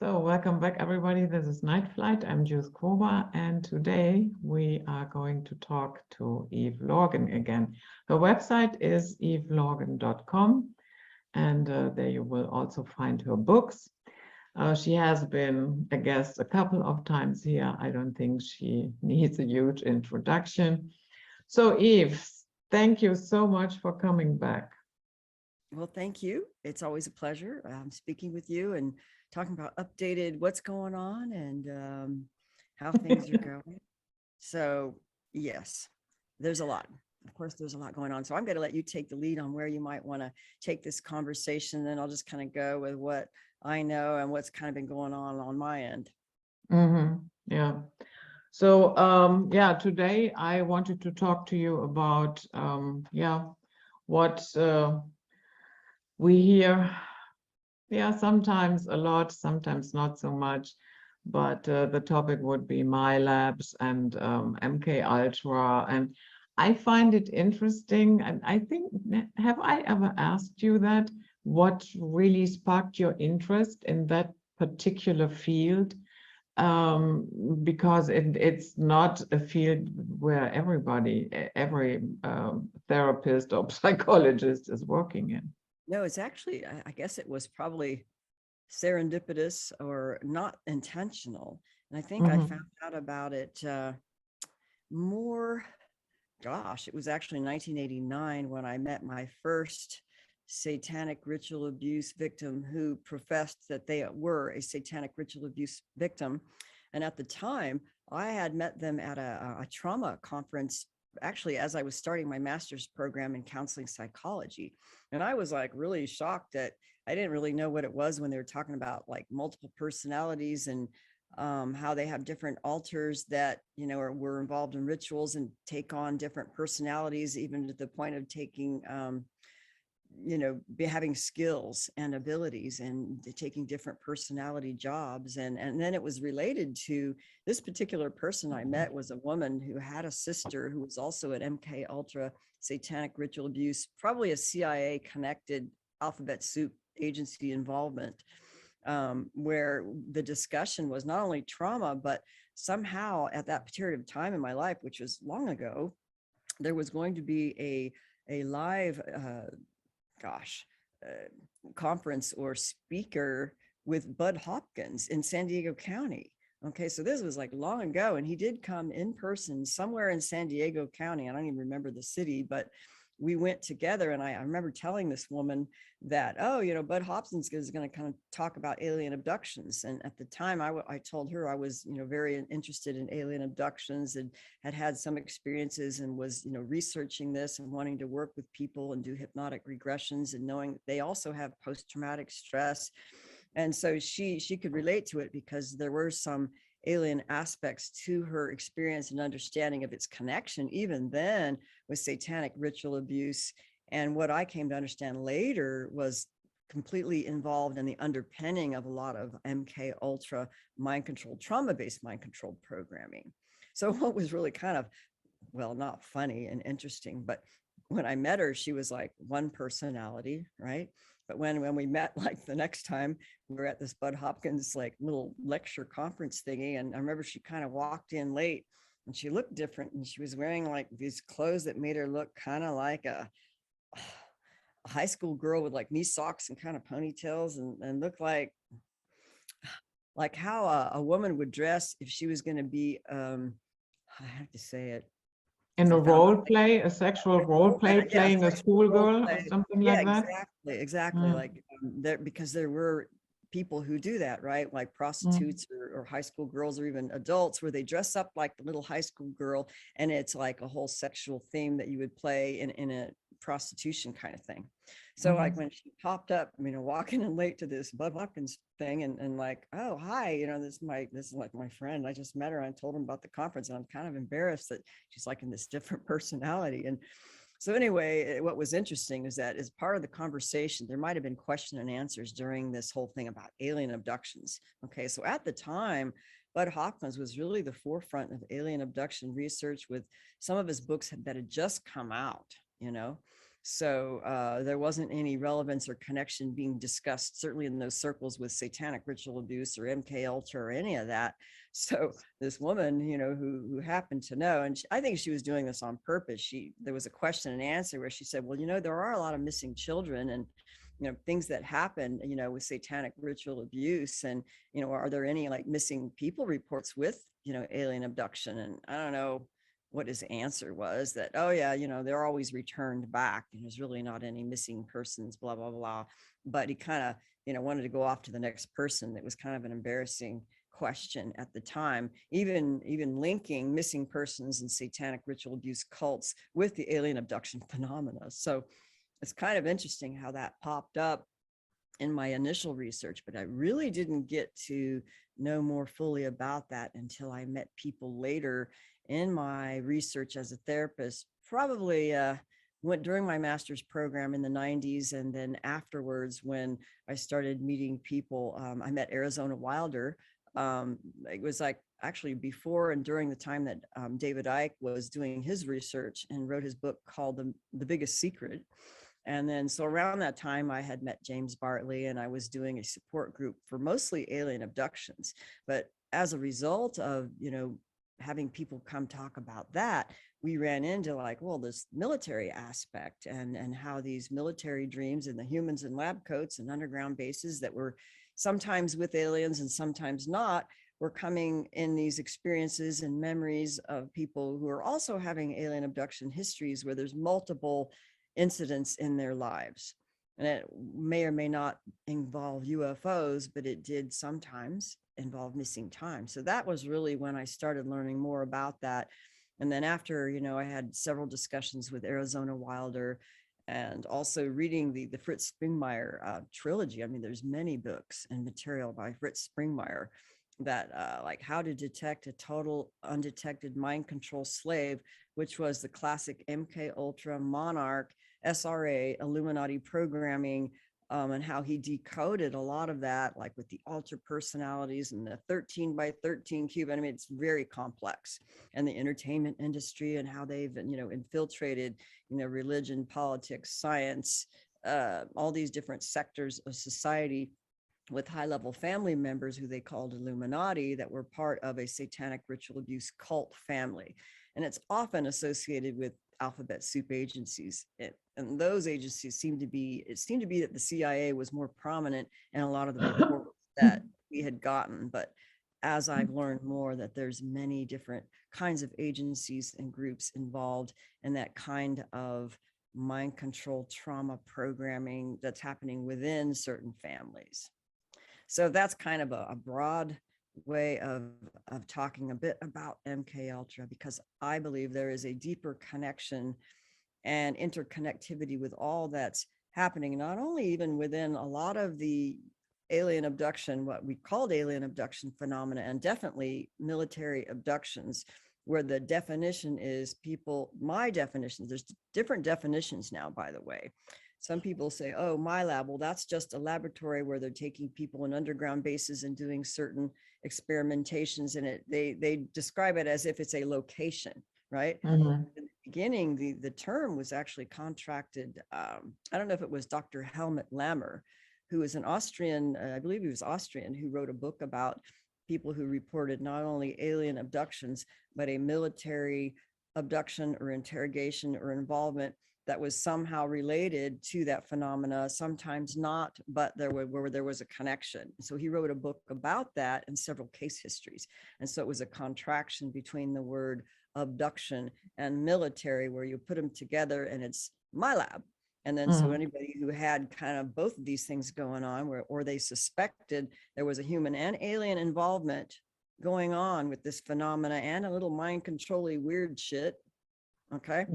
So welcome back, everybody. This is Night Flight. I'm Jules Koba, and today we are going to talk to Eve Lorgen again. Her website is evelorgen.com, and there you will also find her books. She has been a guest a couple of times here. I don't think she needs a huge introduction. So Eve, thank you so much for coming back. Well, thank you. It's always a pleasure speaking with you and talking about updated what's going on and how things are going. So yes, there's a lot. Of course, there's a lot going on. So I'm going to let you take the lead on where you might want to take this conversation. Then I'll just kind of go with what I know and what's kind of been going on my end. Yeah. So yeah, today I wanted to talk to you about what we hear. Yeah, sometimes a lot, sometimes not so much. But the topic would be MILABS and MK Ultra, and I find it interesting. And I think, have I ever asked you that? What really sparked your interest in that particular field? Because it's not a field where every therapist or psychologist is working in. No, it's actually, I guess it was probably serendipitous or not intentional. And I think I found out about it more, gosh, it was actually 1989 when I met my first satanic ritual abuse victim who professed that they were a satanic ritual abuse victim. And at the time, I had met them at a trauma conference, actually, as I was starting my master's program in counseling psychology. And I was like really shocked that I didn't really know what it was when they were talking about like multiple personalities and how they have different alters that, you know, were involved in rituals and take on different personalities, even to the point of taking, you know, having skills and abilities and taking different personality jobs. And then it was related to this particular person I met was a woman who had a sister who was also at MK Ultra satanic ritual abuse, probably a CIA connected alphabet soup agency involvement, where the discussion was not only trauma, but somehow at that period of time in my life, which was long ago, there was going to be a live conference or speaker with Bud Hopkins in San Diego County. Okay, so this was like long ago, and he did come in person somewhere in San Diego County. I don't even remember the city, but we went together, and I remember telling this woman that, oh, you know, Bud Hopkins is going to kind of talk about alien abductions. And at the time, I told her I was, you know, very interested in alien abductions and had some experiences and was, you know, researching this and wanting to work with people and do hypnotic regressions and knowing that they also have post-traumatic stress. And so she could relate to it because there were some alien aspects to her experience and understanding of its connection, even then, with satanic ritual abuse. And what I came to understand later was completely involved in the underpinning of a lot of MK Ultra mind control, trauma-based mind control programming. So what was really kind of, well, not funny and interesting, but when I met her, she was like one personality, right? But when we met, like the next time, we were at this Bud Hopkins like little lecture conference thingy, and I remember she kind of walked in late, and she looked different, and she was wearing like these clothes that made her look kind of like a high school girl with like knee socks and kind of ponytails, and looked like how a woman would dress if she was going to be I have to say it. In a role play, a sexual role play, playing a schoolgirl or something like that? Exactly. Like there, because there were people who do that, right? Like prostitutes or high school girls or even adults where they dress up like the little high school girl, and it's like a whole sexual theme that you would play in a prostitution kind of thing. So like when she popped up, you know, walking in late to this Bud Hopkins thing and like, oh, hi, you know, this is like my friend. I just met her. I told him about the conference, and I'm kind of embarrassed that she's like in this different personality. And so anyway, what was interesting is that as part of the conversation, there might have been question and answers during this whole thing about alien abductions. Okay, so at the time, Bud Hopkins was really the forefront of alien abduction research with some of his books that had just come out, you know. So there wasn't any relevance or connection being discussed, certainly in those circles with satanic ritual abuse or MK Ultra or any of that. So this woman, who happened to know, and I think she was doing this on purpose. There was a question and answer where she said, well, there are a lot of missing children and, things that happen, with satanic ritual abuse. And, are there any like missing people reports with, alien abduction? And I don't know what his answer was, that, oh yeah, they're always returned back. And there's really not any missing persons, blah, blah, blah. But he kind of, wanted to go off to the next person. It was kind of an embarrassing question at the time, even linking missing persons and satanic ritual abuse cults with the alien abduction phenomena. So it's kind of interesting how that popped up in my initial research, but I really didn't get to know more fully about that until I met people later in my research as a therapist, probably went during my master's program in the 90s. And then afterwards, when I started meeting people, I met Arizona Wilder. It was like actually before and during the time that David Icke was doing his research and wrote his book called The Biggest Secret. And then, so around that time, I had met James Bartley, and I was doing a support group for mostly alien abductions. But as a result of, having people come talk about that, we ran into like, well, this military aspect and how these military dreams and the humans in lab coats and underground bases that were sometimes with aliens and sometimes not, were coming in these experiences and memories of people who are also having alien abduction histories where there's multiple incidents in their lives. And it may or may not involve UFOs, but it did sometimes involve missing time. So that was really when I started learning more about that. And then after, I had several discussions with Arizona Wilder and also reading the Fritz Springmeier trilogy. I mean, there's many books and material by Fritz Springmeier that like How to Detect a Total Undetected Mind Control Slave, which was the classic MK Ultra, Monarch, SRA, Illuminati programming, and how he decoded a lot of that, like with the alter personalities and the 13 by 13 cube. I mean, it's very complex. And the entertainment industry and how they've, infiltrated, religion, politics, science, all these different sectors of society with high-level family members who they called Illuminati that were part of a satanic ritual abuse cult family. And it's often associated with alphabet soup agencies. And those agencies seemed to be that the CIA was more prominent in a lot of the reports that we had gotten. But as I've learned more, that there's many different kinds of agencies and groups involved in that kind of mind control trauma programming that's happening within certain families. So that's kind of a broad way of talking a bit about MK Ultra, because I believe there is a deeper connection and interconnectivity with all that's happening, not only even within a lot of the alien abduction, what we called alien abduction phenomena, and definitely military abductions, where the definition is people, my definitions, there's different definitions now, by the way. Some people say, oh, MILAB, well, that's just a laboratory where they're taking people in underground bases and doing certain experimentations in it. They describe it as if it's a location, right? Mhm. In the beginning, the term was actually contracted. I don't know if it was Dr. Helmut Lammer, who is an Austrian, I believe he was Austrian, who wrote a book about people who reported not only alien abductions, but a military abduction or interrogation or involvement that was somehow related to that phenomena, sometimes not, but there was a connection. So he wrote a book about that and several case histories. And so it was a contraction between the word abduction and military, where you put them together and it's MILAB. And then so anybody who had kind of both of these things going on, or they suspected there was a human and alien involvement going on with this phenomena and a little mind controlling weird shit, okay,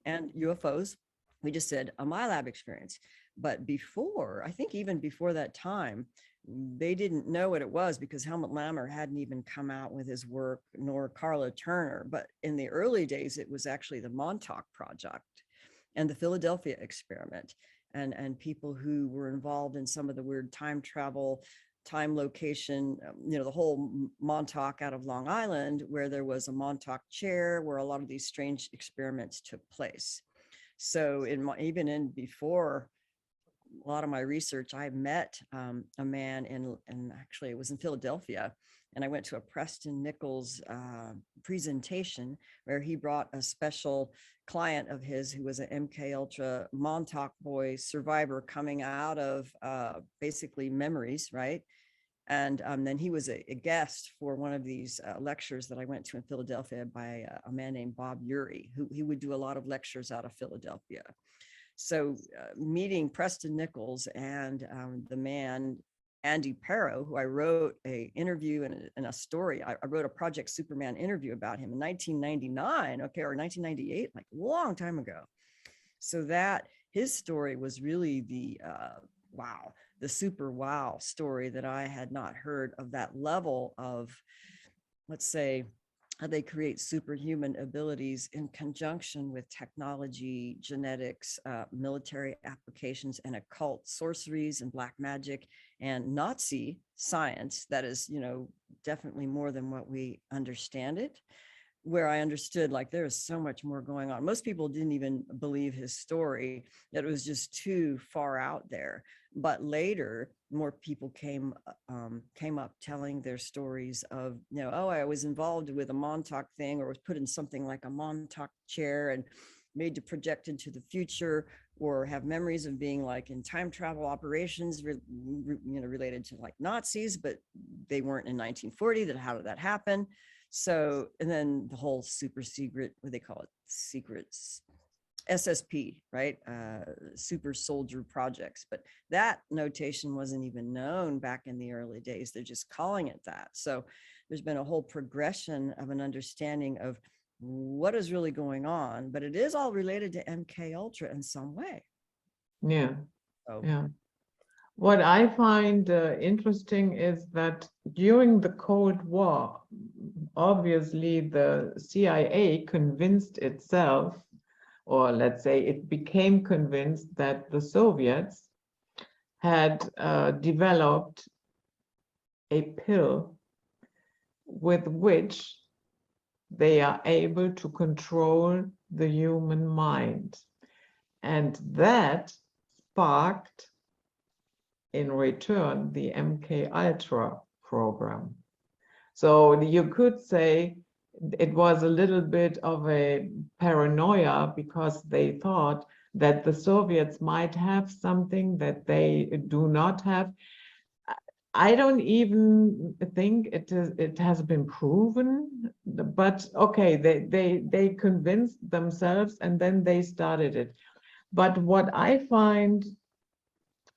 and UFOs, we just said a MILAB experience. But before, I think even before that time, they didn't know what it was, because Helmut Lammer hadn't even come out with his work, nor Carla Turner. But in the early days, it was actually the Montauk Project and the Philadelphia experiment, and people who were involved in some of the weird time travel, time location, the whole Montauk out of Long Island, where there was a Montauk chair where a lot of these strange experiments took place. So even in before a lot of my research, I met a man and actually it was in Philadelphia, and I went to a Preston Nichols presentation where he brought a special client of his who was an MK Ultra Montauk boy survivor coming out of basically memories, right? And then he was a guest for one of these lectures that I went to in Philadelphia by a man named Bob Urey, who he would do a lot of lectures out of Philadelphia. So meeting Preston Nichols and the man, Andy Perro, who I wrote a interview and a story. I wrote a Project Superman interview about him in 1999, okay, or 1998, like a long time ago. So that his story was really the wow, the super wow story that I had not heard of, that level of, let's say, how they create superhuman abilities in conjunction with technology, genetics, military applications, and occult sorceries and black magic and Nazi science that is, definitely more than what we understand it. Where I understood, like, there is so much more going on. Most people didn't even believe his story, that it was just too far out there. But later, more people came up telling their stories of, oh, I was involved with a Montauk thing, or was put in something like a Montauk chair and made to project into the future, or have memories of being like in time travel operations, related to like Nazis, but they weren't in 1940. That how did that happen? So, and then the whole super secret, what they call it, secrets, SSP, right? Super soldier projects. But that notation wasn't even known back in the early days. They're just calling it that. So there's been a whole progression of an understanding of what is really going on, but it is all related to MK Ultra in some way. Yeah. So, Yeah. What I find interesting is that during the Cold War, obviously the CIA convinced itself, or let's say it became convinced, that the Soviets had developed a pill with which they are able to control the human mind. And that sparked, in return, the MK Ultra program. So you could say it was a little bit of a paranoia, because they thought that the Soviets might have something that they do not have. I don't even think it has been proven, but okay, they convinced themselves and then they started it. But what I find,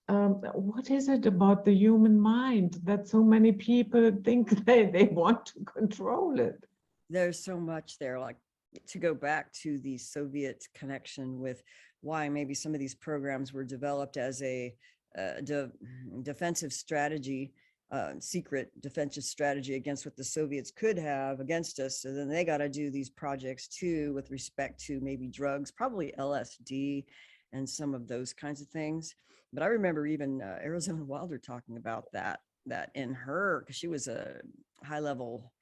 what is it about the human mind that so many people think they want to control it? there's so much there, like, to go back to the Soviet connection with why maybe some of these programs were developed as a defensive strategy, secret defensive strategy against what the Soviets could have against us. So then they got to do these projects too, with respect to maybe drugs, probably LSD and some of those kinds of things. But I remember even Arizona Wilder talking about that in her, because she was a high level,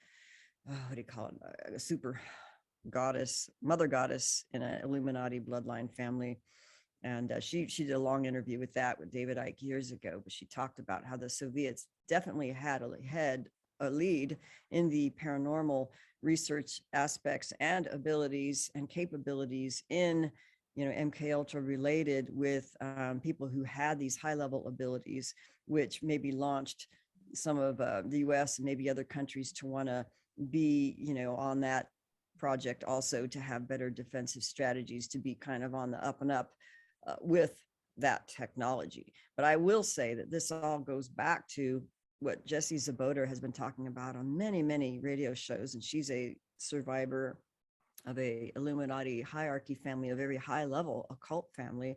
what do you call it, a super goddess, mother goddess in an Illuminati bloodline family. And she did a long interview with David Icke years ago, but she talked about how the Soviets definitely had a lead in the paranormal research aspects and abilities and capabilities in, MK Ultra related with people who had these high level abilities, which maybe launched some of the US and maybe other countries to want to be, on that project also, to have better defensive strategies, to be kind of on the up and up with that technology. But I will say that this all goes back to what Jessie Zaboter has been talking about on many, many radio shows. And she's a survivor of a Illuminati hierarchy family, a very high level occult family.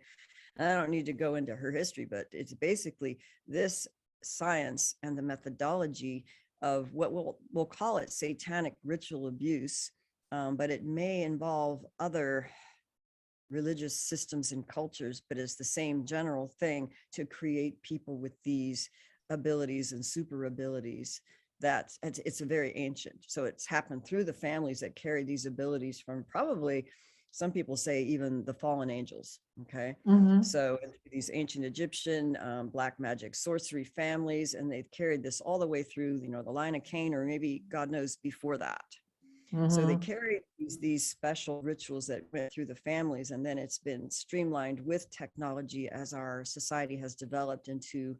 And I don't need to go into her history, but it's basically this science and the methodology of what we'll call it satanic ritual abuse, but it may involve other religious systems and cultures, but it's the same general thing to create people with these abilities and super abilities. That it's a very ancient. So it's happened through the families that carry these abilities from probably some people say even the fallen angels. Okay. Mm-hmm. So these ancient Egyptian black magic sorcery families, and they've carried this all the way through, the line of Cain, or maybe God knows before that. So they Mm-hmm. carried these special rituals that went through the families, and then it's been streamlined with technology as our society has developed into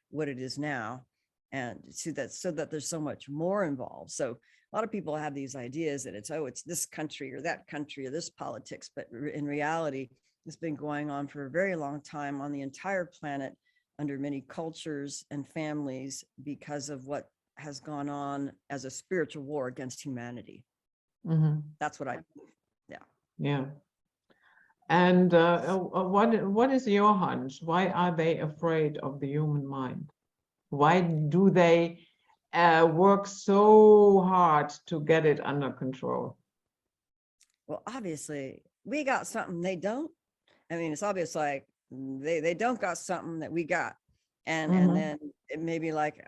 what it is now, and so that there's so much more involved. So a lot of people have these ideas that it's this country or that country or this politics, but in reality, it's been going on for a very long time on the entire planet under many cultures and families because of what has gone on as a spiritual war against humanity. Mm-hmm. That's what I believe. Yeah. Yeah. And what is your hunch? Why are they afraid of the human mind? Why do they work so hard to get it under control? Well, obviously, we got something they don't. I mean, it's obvious, like they don't got something that we got. And Mm-hmm. then it may be like,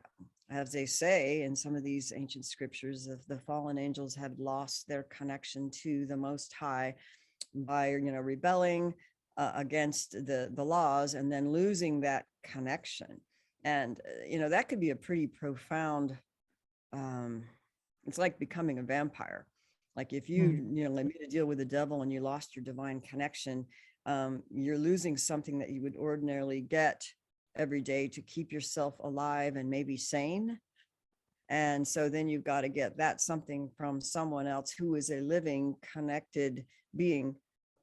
as they say in some of these ancient scriptures, the fallen angels have lost their connection to the Most High by, rebelling against the laws, and then losing that connection. And, that could be a pretty profound, it's like becoming a vampire. Like if you, like made a deal with the devil and you lost your divine connection, you're losing something that you would ordinarily get every day to keep yourself alive and maybe sane. And so then you've got to get that something from someone else who is a living, connected being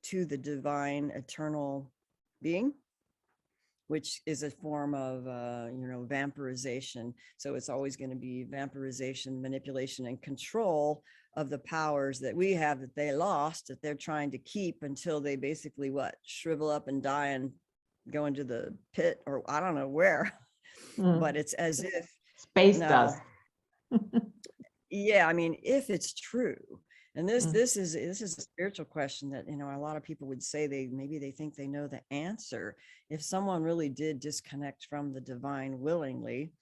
to the divine, eternal being, which is a form of, vampirization. So it's always going to be vampirization, manipulation, and control of the powers that we have that they lost, that they're trying to keep until they basically shrivel up and die and go into the pit, or I don't know where. But it's as if space dust. Yeah, I mean, if it's true, and this is a spiritual question that, a lot of people would say maybe they think they know the answer. If someone really did disconnect from the divine willingly,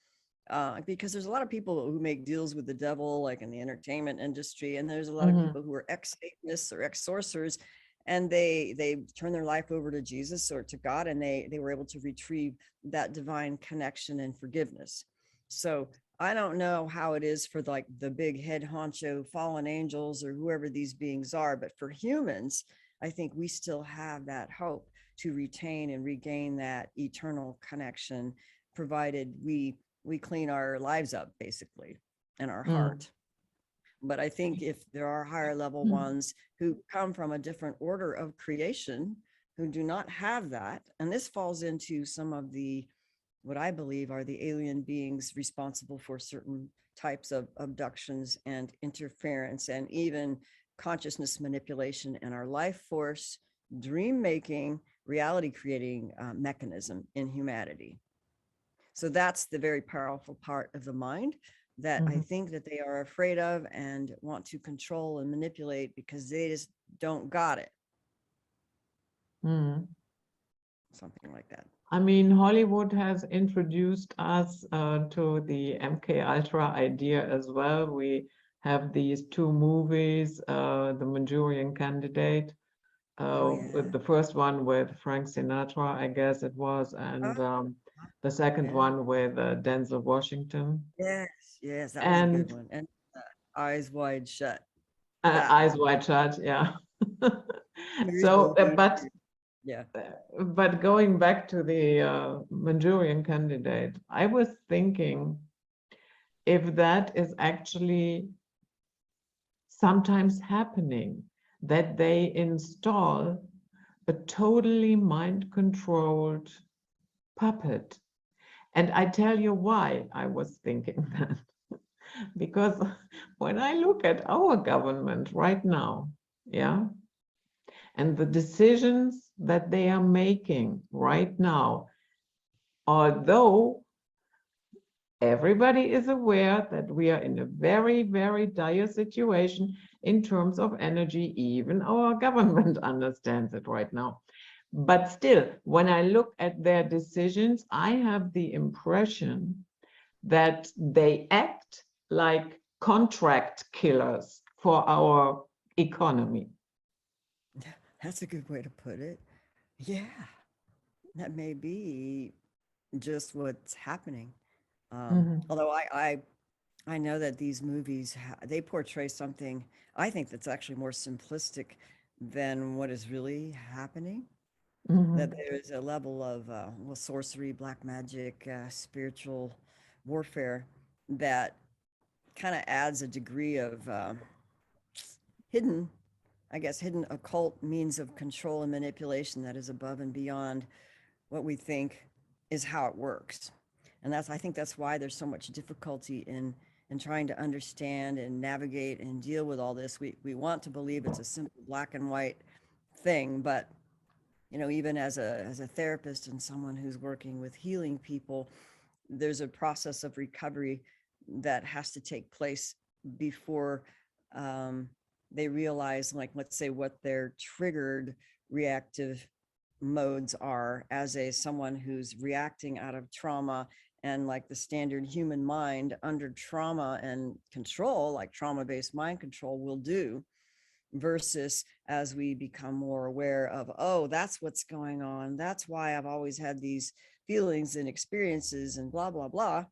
because there's a lot of people who make deals with the devil, like in the entertainment industry, and there's a lot of people who are ex-Satanists or ex-sorcerers, and they turn their life over to Jesus or to God, and they were able to retrieve that divine connection and forgiveness. So I don't know how it is for like the big head honcho fallen angels or whoever these beings are, but for humans, I think we still have that hope to retain and regain that eternal connection, provided we clean our lives up, basically, and our heart. But I think if there are higher level ones who come from a different order of creation, who do not have that, and this falls into some of what I believe are the alien beings responsible for certain types of abductions and interference, and even consciousness manipulation in our life force, dream making, reality creating mechanism in humanity. So that's the very powerful part of the mind that I think that they are afraid of and want to control and manipulate, because they just don't got it. Something like that. I mean, Hollywood has introduced us to the MK Ultra idea as well. We have these two movies, The Manchurian Candidate, with the first one with Frank Sinatra, I guess it was, and the second one with Denzel Washington. Yes, that was a good one. And Eyes Wide Shut. Eyes Wide Shut, yeah. So, but going back to the Manchurian Candidate, I was thinking if that is actually sometimes happening, that they install a totally mind-controlled puppet. And I tell you why I was thinking that. Because when I look at our government right now, and the decisions that they are making right now, although everybody is aware that we are in a very, very dire situation in terms of energy, even our government understands it right now. But still, when I look at their decisions, I have the impression that they act like contract killers for our economy. That's a good way to put it. Yeah, that may be just what's happening. Mhm. Although I know that these movies they portray something I think that's actually more simplistic than what is really happening. That Mhm. there is a level of well, sorcery, black magic, spiritual warfare that kind of adds a degree of hidden, I guess, hidden occult means of control and manipulation that is above and beyond what we think is how it works. And that's, I think that's why there's so much difficulty in trying to understand and navigate and deal with all this. We want to believe it's a simple black and white thing, but even as a therapist and someone who's working with healing people, there's a process of recovery that has to take place before um, they realize, like, let's say, what their triggered reactive modes are as a someone who's reacting out of trauma, and like the standard human mind under trauma and control, like trauma-based mind control will do, versus as we become more aware of, oh, that's what's going on, that's why I've always had these feelings and experiences and blah blah blah,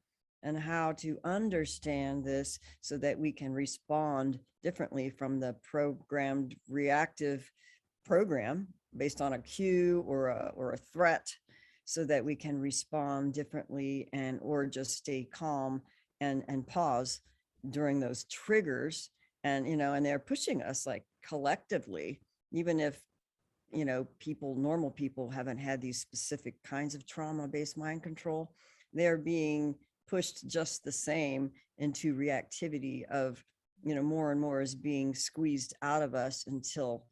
and how to understand this so that we can respond differently from the programmed reactive program based on a cue or a threat, so that we can respond differently and or just stay calm and pause during those triggers. And and they're pushing us, like, collectively, even if people, normal people, haven't had these specific kinds of trauma based mind control, they're being pushed just the same into reactivity of more and more is being squeezed out of us until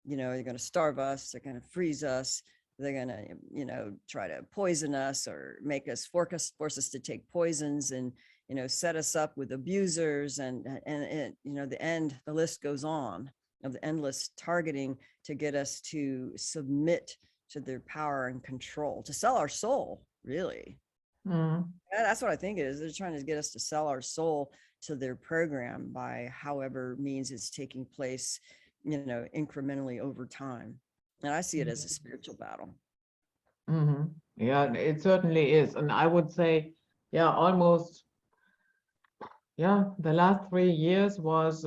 they're going to starve us, they're going to freeze us, they're going to try to poison us or make us force us to take poisons, and set us up with abusers, and the list goes on of the endless targeting to get us to submit to their power and control, to sell our soul, really. Mhm. That's what I think it is. They're trying to get us to sell our soul to their program by however means it's taking place, incrementally over time. And I see it as a spiritual battle. Mhm. Yeah, it certainly is. And I would say, yeah, almost, yeah, the last 3 years was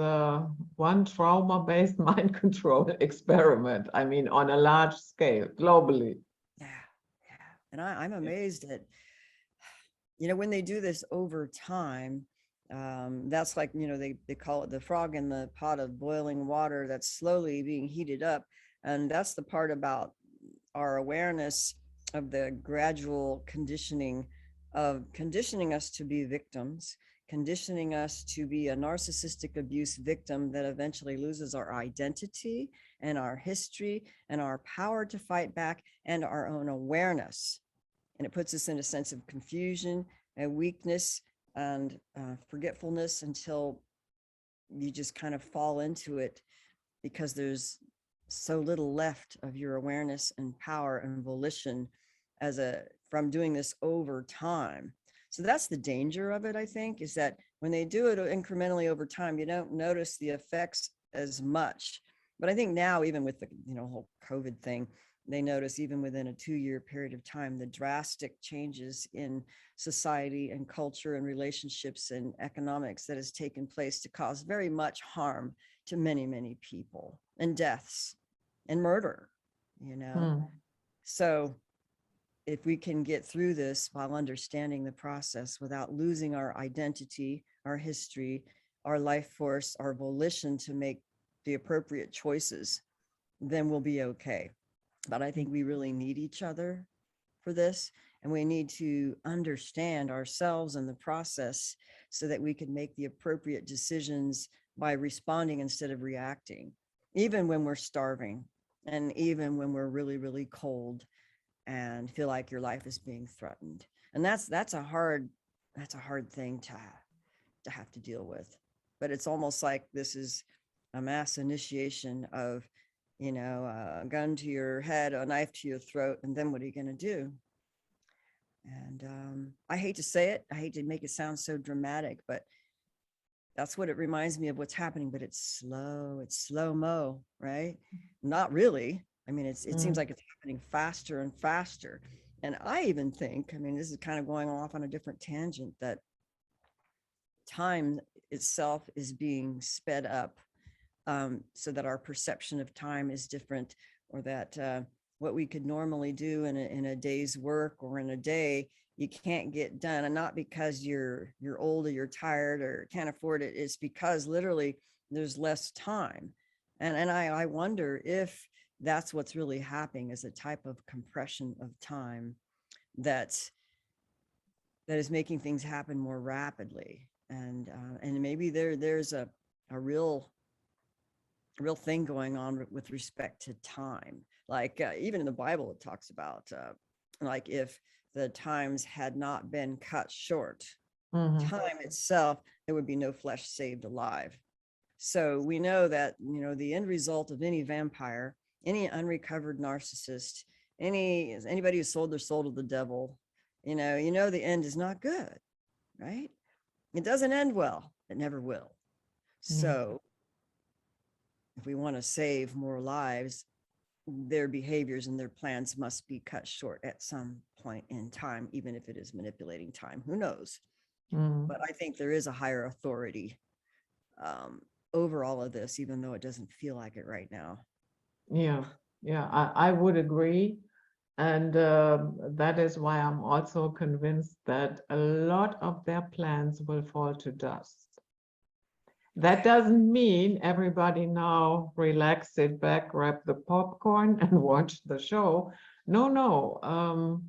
one trauma-based mind control experiment. I mean, on a large scale, globally. Yeah, yeah. And I'm amazed at, when they do this over time. That's like, they call it the frog in the pot of boiling water that's slowly being heated up. And that's the part about our awareness of the gradual conditioning of conditioning us to be victims, conditioning us to be a narcissistic abuse victim that eventually loses our identity and our history and our power to fight back and our own awareness. And it puts us in a sense of confusion and weakness and forgetfulness until you just kind of fall into it, because there's so little left of your awareness and power and volition from doing this over time. So that's the danger of it, I think, is that when they do it incrementally over time, you don't notice the effects as much. But I think now, even with the whole COVID thing, they notice even within a 2-year period of time the drastic changes in society and culture and relationships and economics that has taken place to cause very much harm to many, many people, and deaths and murder, you know? Hmm. So if we can get through this while understanding the process without losing our identity, our history, our life force, our volition to make the appropriate choices, then we'll be okay. But I think we really need each other for this. And we need to understand ourselves and the process so that we can make the appropriate decisions by responding instead of reacting, even when we're starving and even when we're really, really cold and feel like your life is being threatened. And that's a hard thing to have to deal with. But it's almost like this is a mass initiation of, a gun to your head, a knife to your throat, and then what are you going to do? And I hate to say it, I hate to make it sound so dramatic, but That's what it reminds me of what's happening, but it's slow-mo, right? Not really. I mean, it seems like it's happening faster and faster. And I even think, I mean, this is kind of going off on a different tangent, that time itself is being sped up, so that our perception of time is different, or that what we could normally do in a day's work or in a day, you can't get done. And not because you're old or you're tired or can't afford it. It's because literally there's less time. And I wonder if that's what's really happening, is a type of compression of time that is making things happen more rapidly. And maybe there's a real thing going on with respect to time. Like even in the Bible, it talks about like if the times had not been cut short, time itself, there would be no flesh saved alive. So we know that, the end result of any vampire, any unrecovered narcissist, anybody who sold their soul to the devil, the end is not good, right? It doesn't end well. It never will. So if we want to save more lives, their behaviors and their plans must be cut short at some point in time, even if it is manipulating time. Who knows? But I think there is a higher authority over all of this, even though it doesn't feel like it right now. Yeah, I would agree. And that is why I'm also convinced that a lot of their plans will fall to dust. That doesn't mean everybody now relax, sit back, grab the popcorn and watch the show. No.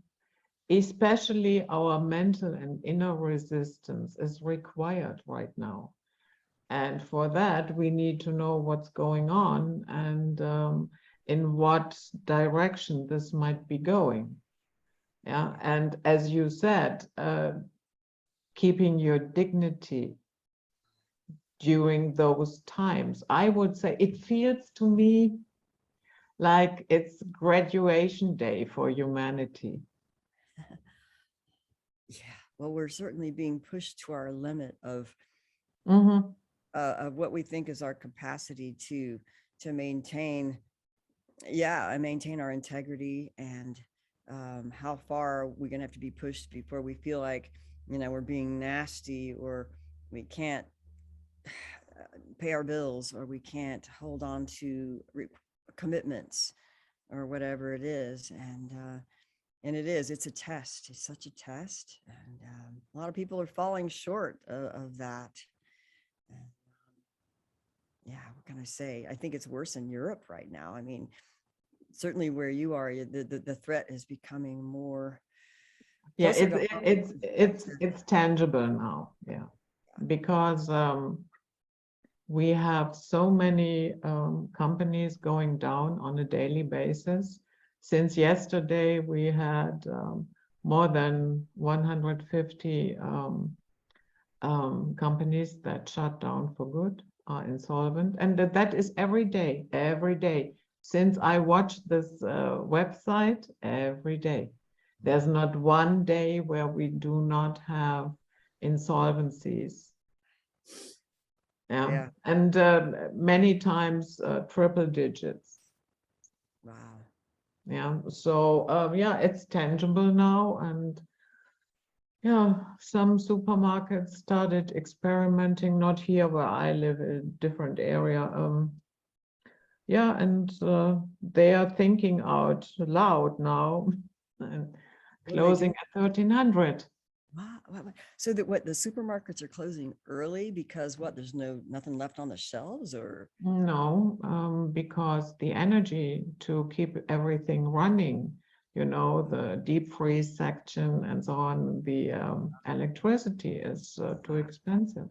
Especially our mental and inner resistance is required right now. And for that, we need to know what's going on and in what direction this might be going. Yeah, and as you said, keeping your dignity during those times. I would say it feels to me like it's graduation day for humanity. Yeah, well, we're certainly being pushed to our limit of what we think is our capacity to maintain, maintain our integrity, and how far we're gonna have to be pushed before we feel like, we're being nasty, or we can't pay our bills, or we can't hold on to commitments, or whatever it is. And it's a test. It's such a test. And a lot of people are falling short of that. Yeah, what can I say? I think it's worse in Europe right now. I mean, certainly where you are, the threat is becoming more. Yeah, it's tangible now. Yeah, because we have so many companies going down on a daily basis. Since yesterday, we had more than 150 companies that shut down for good, are insolvent, and that is every day. Since I watched this website, every day. There's not one day where we do not have insolvencies. Yeah. And many times triple digits. Wow. Yeah, so yeah, it's tangible now. And yeah, some supermarkets started experimenting, not here where I live, in a different area. Yeah, and they are thinking out loud now and closing at 1300. Wow. So that the supermarkets are closing early because there's nothing left on the shelves, or? No, because the energy to keep everything running, the deep freeze section and so on, the electricity is too expensive.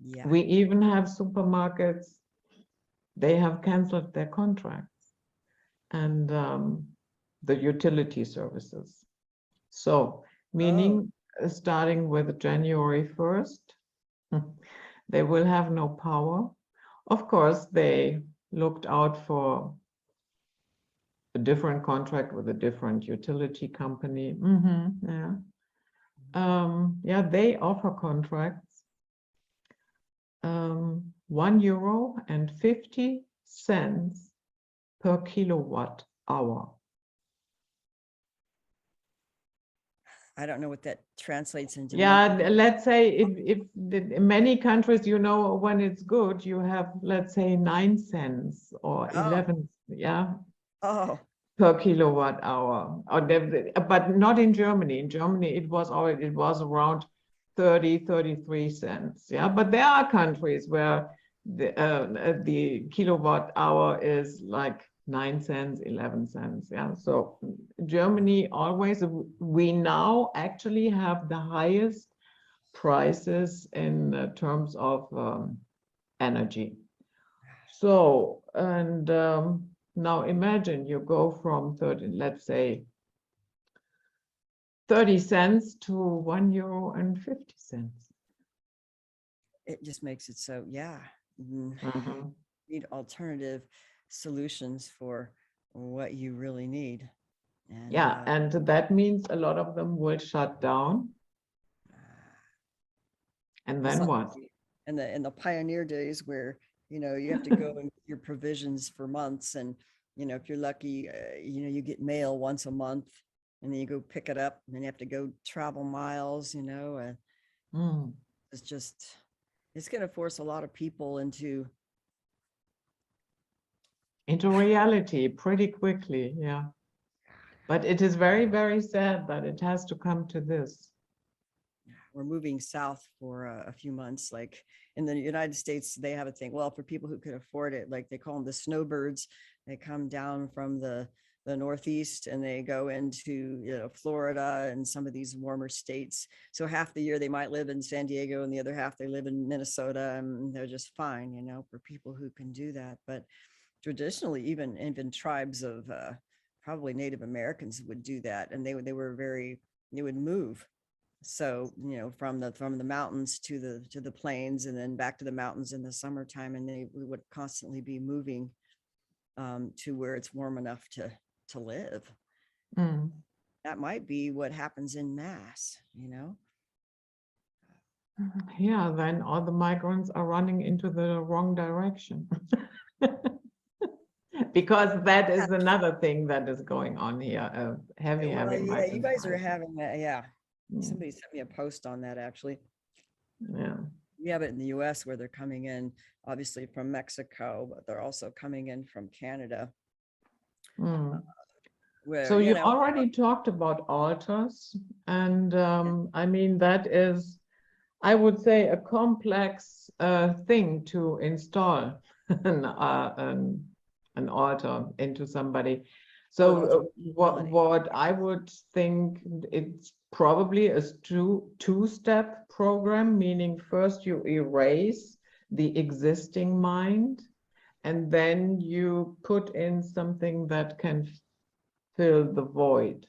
Yeah. We even have supermarkets, they have canceled their contracts and the utility services. So, meaning starting with January 1st, they will have no power. Of course, they looked out for a different contract with a different utility company. Yeah. yeah, they offer contracts, €1.50 per kilowatt hour. I don't know what that translates into. Yeah, monthly. let's say in many countries, you know, when it's good, you have, let's say, 9 cents or Oh, 11, yeah, oh, per kilowatt hour. Or but not in Germany. In Germany, it was around 30, 33 cents. Yeah, but there are countries where the kilowatt hour is like 9 cents, 11 cents. Yeah, so Germany always, we now actually have the highest prices in terms of energy. So, and now imagine you go from 30, let's say 30 cents to €1.50. it just makes it so, yeah. Mhm. Need alternative solutions for what you really need. And Yeah, and that means a lot of them will shut down. And it's then like what? in the pioneer days where, you know, you have to go and get your provisions for months. And, you know, if you're lucky, you know, you get mail once a month and then you go pick it up and then you have to go travel miles, you know, Mm. it's just, it's going to force a lot of people into Into reality pretty quickly, yeah. But it is very, very sad that it has to come to this. we're moving south for a few months. Like in the United States, they have a thing. Well, for people who could afford it, like they call them the snowbirds. They come down from the Northeast and they go into, you know, Florida and some of these warmer states. So half the year they might live in San Diego and the other half they live in Minnesota, and they're just fine, you know, for people who can do that. But traditionally, even tribes of probably Native Americans would do that, and they would move. So, you know, from the mountains to the plains and then back to the mountains in the summertime, and we would constantly be moving to where it's warm enough to live. Mm. That might be what happens in mass, you know. Yeah, then all the migrants are running into the wrong direction. Because that is another thing that is going on here, heavy Well, yeah, you migrant guys are migration. having that. Yeah, Mm. somebody sent me a post on that actually. Yeah. We have it in the US where they're coming in, obviously from Mexico, but they're also coming in from Canada. Mm. Where, So you you know, already talked about altars, and I mean, that is, I would say, a complex thing to install an altar into somebody. So what I would think, it's probably a two-step program, meaning first you erase the existing mind, and then you put in something that can fill the void.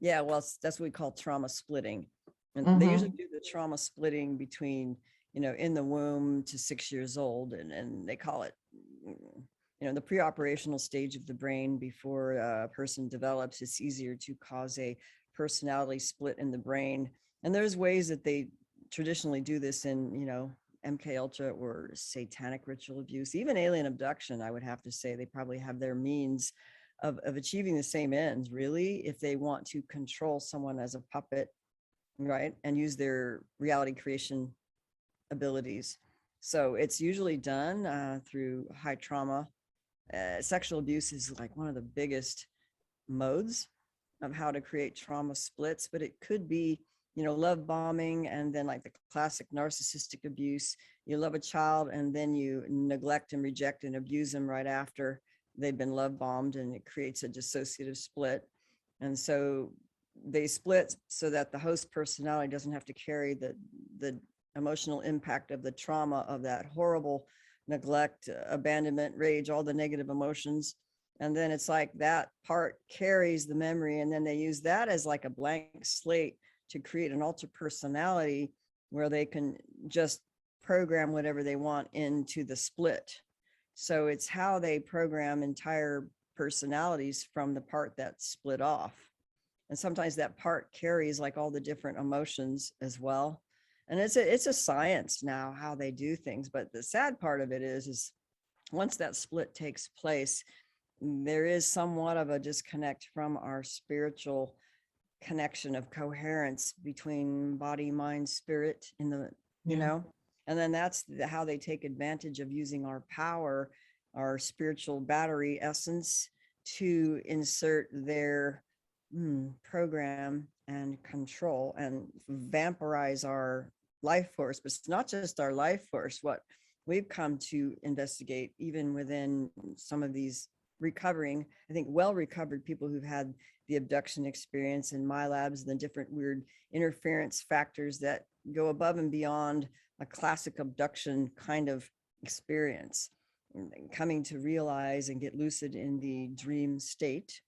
yeah, well, that's what we call trauma splitting. And they usually Mm-hmm. do the trauma splitting between, you know, in the womb to 6 years old. And they call it, you know, the pre-operational stage of the brain before a person develops. It's easier to cause a personality split in the brain. And there's ways that they traditionally do this in, you know, MK Ultra or satanic ritual abuse, even alien abduction. I would have to say they probably have their means of achieving the same ends, really, if they want to control someone as a puppet, right, and use their reality creation abilities. So it's usually done through high trauma. Sexual abuse is like one of the biggest modes of how to create trauma splits, but it could be, you know, love bombing, and then like the classic narcissistic abuse. You love a child and then you neglect and reject and abuse them right after they've been love bombed, and it creates a dissociative split. And so they split so that the host personality doesn't have to carry the emotional impact of the trauma of that horrible neglect, abandonment, rage, all the negative emotions. And then it's like that part carries the memory, and then they use that as like a blank slate to create an alter personality where they can just program whatever they want into the split. So it's how they program entire personalities from the part that's split off. And sometimes that part carries like all the different emotions as well. And it's a science now how they do things. But the sad part of it is once that split takes place, there is somewhat of a disconnect from our spiritual connection of coherence between body, mind, spirit in the, you know, and then that's how they take advantage of using our power, our spiritual battery essence to insert their program and control and vampirize our life force. But it's not just our life force. What we've come to investigate, even within some of these recovering, I think well recovered people who've had the abduction experience and MILABS and the different weird interference factors that go above and beyond a classic abduction kind of experience, and coming to realize and get lucid in the dream state,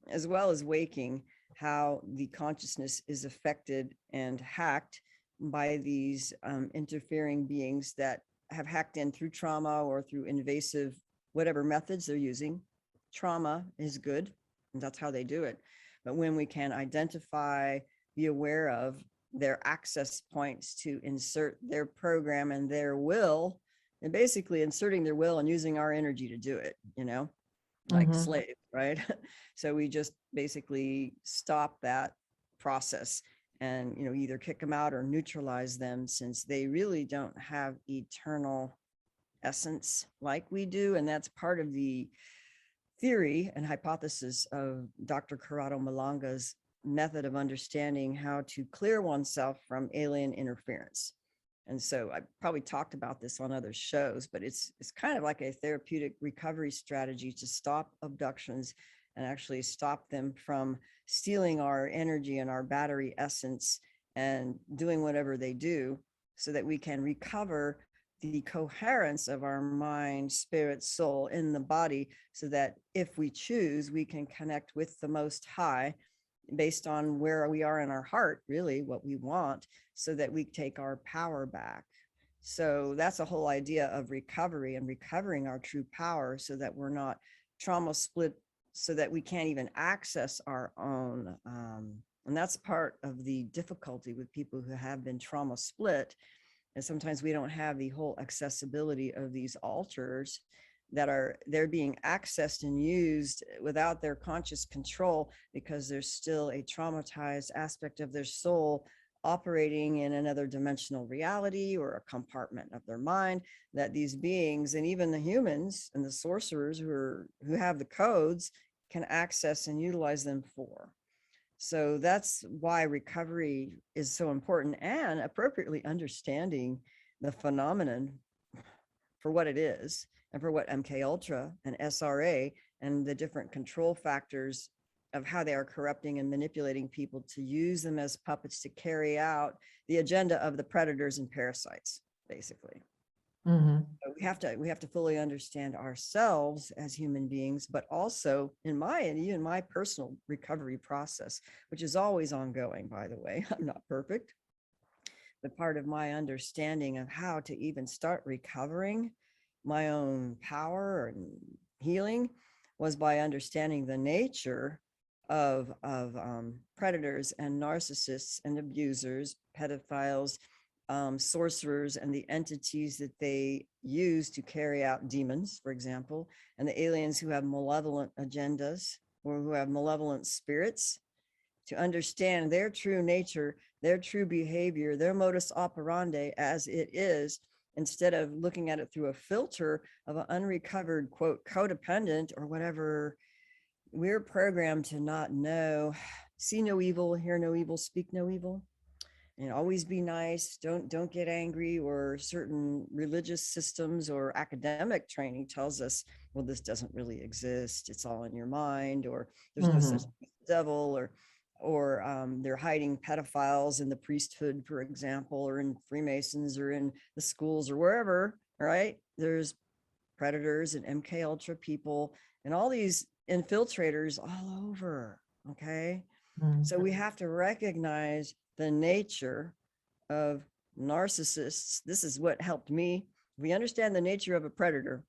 as well as waking, how the consciousness is affected and hacked by these interfering beings that have hacked in through trauma or through invasive, whatever methods they're using. Trauma is good, and that's how they do it. But when we can identify, be aware of their access points to insert their program and their will, and basically inserting their will and using our energy to do it, you know, like slave, right? So we just basically stop that process and, you know, either kick them out or neutralize them, since they really don't have eternal essence like we do. And that's part of the theory and hypothesis of Dr. Corrado Malanga's method of understanding how to clear oneself from alien interference. And so I probably talked about this on other shows, but it's kind of like a therapeutic recovery strategy to stop abductions and actually stop them from stealing our energy and our battery essence and doing whatever they do, so that we can recover the coherence of our mind, spirit, soul in the body, so that if we choose, we can connect with the Most High based on where we are in our heart, really what we want, so that we take our power back. So that's the whole idea of recovery and recovering our true power, so that we're not trauma split, so that we can't even access our own. And that's part of the difficulty with people who have been trauma split. And sometimes we don't have the whole accessibility of these altars that they're being accessed and used without their conscious control, because there's still a traumatized aspect of their soul operating in another dimensional reality or a compartment of their mind that these beings, and even the humans and the sorcerers who have the codes, can access and utilize them for. So that's why recovery is so important, and appropriately understanding the phenomenon for what it is, and for what MK Ultra and SRA and the different control factors of how they are corrupting and manipulating people to use them as puppets to carry out the agenda of the predators and parasites, basically. So we have to fully understand ourselves as human beings, but also in my personal recovery process, which is always ongoing, by the way. I'm not perfect, but part of my understanding of how to even start recovering my own power and healing was by understanding the nature of predators and narcissists and abusers, pedophiles, sorcerers, and the entities that they use to carry out demons, for example, and the aliens who have malevolent agendas or who have malevolent spirits, to understand their true nature, their true behavior, their modus operandi as it is, instead of looking at it through a filter of an unrecovered, quote, codependent or whatever. We're programmed to not know, see no evil, hear no evil, speak no evil, and always be nice. Don't get angry. Or certain religious systems or academic training tells us, well, this doesn't really exist. It's all in your mind, or there's no such devil, or they're hiding pedophiles in the priesthood, for example, or in Freemasons, or in the schools, or wherever, right? There's predators and MK Ultra people and all these infiltrators all over, okay? So we have to recognize the nature of narcissists. This is what helped me. We understand the nature of a predator,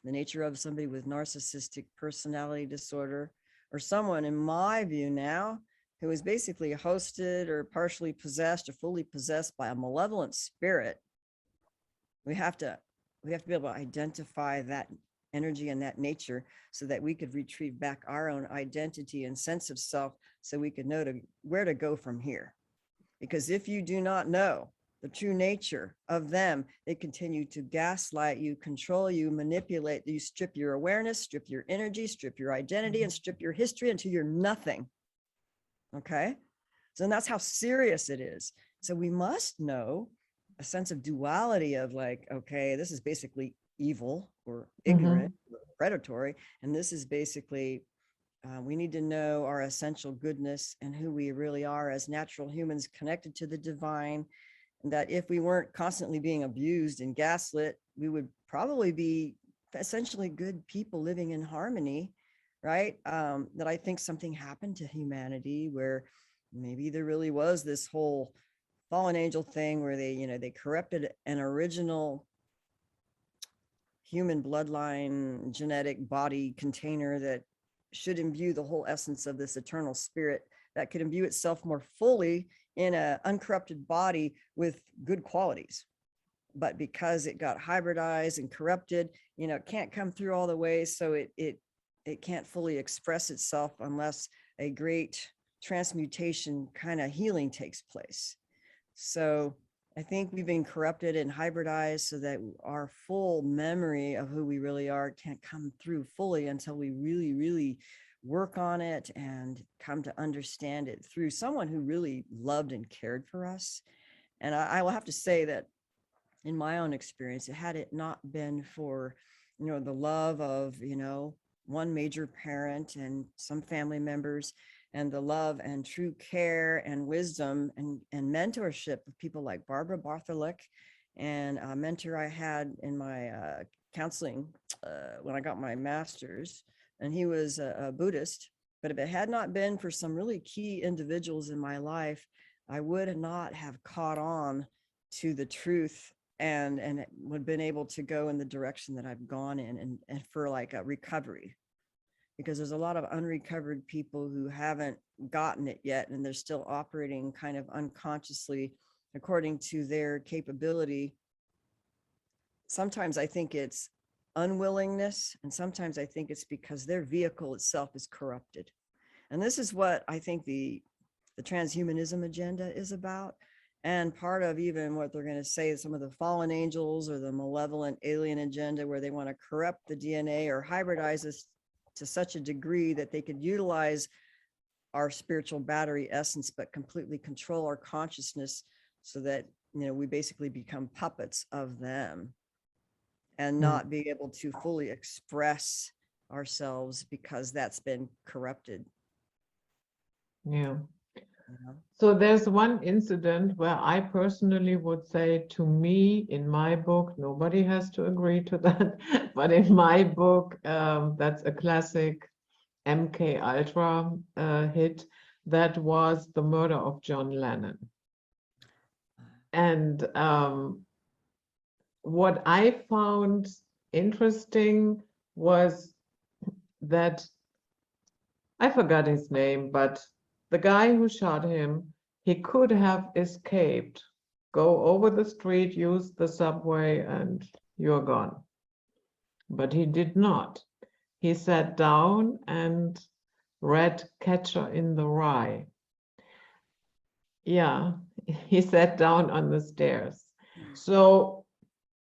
the nature of somebody with narcissistic personality disorder, or someone, in my view now, who is basically hosted or partially possessed or fully possessed by a malevolent spirit, we have to be able to identify that energy and that nature so that we could retrieve back our own identity and sense of self, so we could know where to go from here. Because if you do not know the true nature of them, they continue to gaslight you, control you, manipulate you, strip your awareness, strip your energy, strip your identity, and strip your history until you're nothing. Okay. So that's how serious it is. So we must know a sense of duality of like, okay, this is basically evil or ignorant, or predatory. And this is basically, we need to know our essential goodness and who we really are as natural humans connected to the divine. And that if we weren't constantly being abused and gaslit, we would probably be essentially good people living in harmony, right? That I think something happened to humanity where maybe there really was this whole fallen angel thing where they corrupted an original human bloodline genetic body container that should imbue the whole essence of this eternal spirit that could imbue itself more fully in an uncorrupted body with good qualities. But because it got hybridized and corrupted, it can't come through all the way. So it can't fully express itself unless a great transmutation kind of healing takes place. So I think we've been corrupted and hybridized so that our full memory of who we really are can't come through fully until we really, really work on it and come to understand it through someone who really loved and cared for us. And I will have to say that in my own experience, had it not been for, the love of, one major parent and some family members, and the love and true care and wisdom and mentorship of people like Barbara Bartholick, and a mentor I had in my counseling when I got my master's, and he was a Buddhist. But if it had not been for some really key individuals in my life, I would not have caught on to the truth and would have been able to go in the direction that I've gone in, and for like a recovery. Because there's a lot of unrecovered people who haven't gotten it yet, and they're still operating kind of unconsciously according to their capability. Sometimes I think it's unwillingness, and sometimes I think it's because their vehicle itself is corrupted. And this is what I think the transhumanism agenda is about. And part of even what they're going to say, some of the fallen angels or the malevolent alien agenda, where they want to corrupt the DNA or hybridize us to such a degree that they could utilize our spiritual battery essence, but completely control our consciousness so that, we basically become puppets of them and not be able to fully express ourselves because that's been corrupted. Yeah. So there's one incident where I personally would say, to me, in my book, nobody has to agree to that, but in my book, that's a classic MK Ultra hit. That was the murder of John Lennon. And what I found interesting was that, I forgot his name, but the guy who shot him, he could have escaped, go over the street, use the subway, and you're gone. But he did not. He sat down and read Catcher in the Rye. Yeah, he sat down on the stairs. So